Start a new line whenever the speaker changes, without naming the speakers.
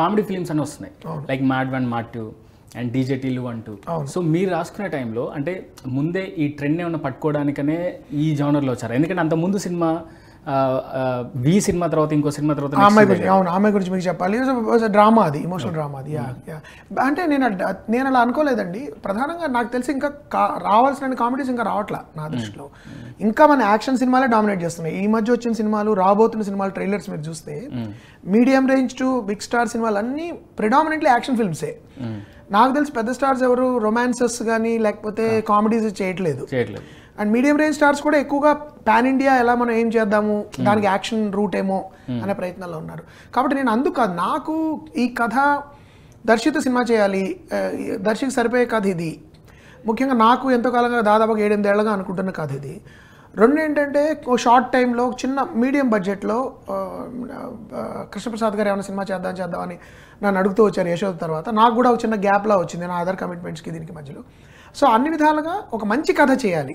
Comedy films అని వస్తున్నాయి, like Mad 1 Mad 2 and డీజేటీలు 1 2. సో మీరు రాసుకునే టైంలో అంటే ముందే ఈ ట్రెండ్ ఏమైనా పట్టుకోవడానికనే ఈ జోనర్లో వచ్చారు? ఎందుకంటే అంత ముందు సినిమా వి సినిమా తర్వాత ఇంకో సినిమా తర్వాత
ఆమె గురించి మీకు చెప్పాలి. డ్రామా, అది ఇమోషనల్ డ్రామా అది. అంటే నేను అలా అనుకోలేదండి. ప్రధానంగా నాకు తెలిసి ఇంకా రావాల్సిన కామెడీస్ ఇంకా రావట్లా నా దృష్టిలో. ఇంకా మన యాక్షన్ సినిమాలే డామినేట్ చేస్తున్నాయి. ఈ మధ్య వచ్చిన సినిమాలు, రాబోతున్న సినిమాలు ట్రైలర్స్ మీరు చూస్తే medium range to big star సినిమాలు అన్నీ ప్రిడామినెంట్లీ యాక్షన్ ఫిల్మ్సే. నాకు తెలిసి పెద్ద స్టార్స్ ఎవరు రొమాన్సెస్ కానీ లేకపోతే కామెడీస్ చేయట్లేదు. అండ్ మీడియం రేంజ్ స్టార్స్ కూడా ఎక్కువగా పాన్ ఇండియా ఎలా మనం ఏం చేద్దాము, దానికి యాక్షన్ రూట్ ఏమో అనే ప్రయత్నాల్లో ఉన్నారు. కాబట్టి నేను అందుకు నాకు ఈ కథ దర్శిత సినిమా చేయాలి, దర్శికి సరిపోయే కథ ఇది. ముఖ్యంగా నాకు ఎంతో కాలంగా దాదాపుగా 7-8 ఏళ్ళగా అనుకుంటున్న కథ ఇది. రెండు ఏంటంటే ఒక షార్ట్ టైంలో చిన్న మీడియం బడ్జెట్లో కృష్ణప్రసాద్ గారు ఏమైనా సినిమా చేద్దామని నన్ను అడుగుతూ వచ్చారు యశోద తర్వాత. నాకు కూడా ఒక చిన్న గ్యాప్లా వచ్చింది నా అదర్ కమిట్మెంట్స్కి దీనికి మధ్యలో. సో అన్ని విధాలుగా ఒక మంచి కథ చేయాలి.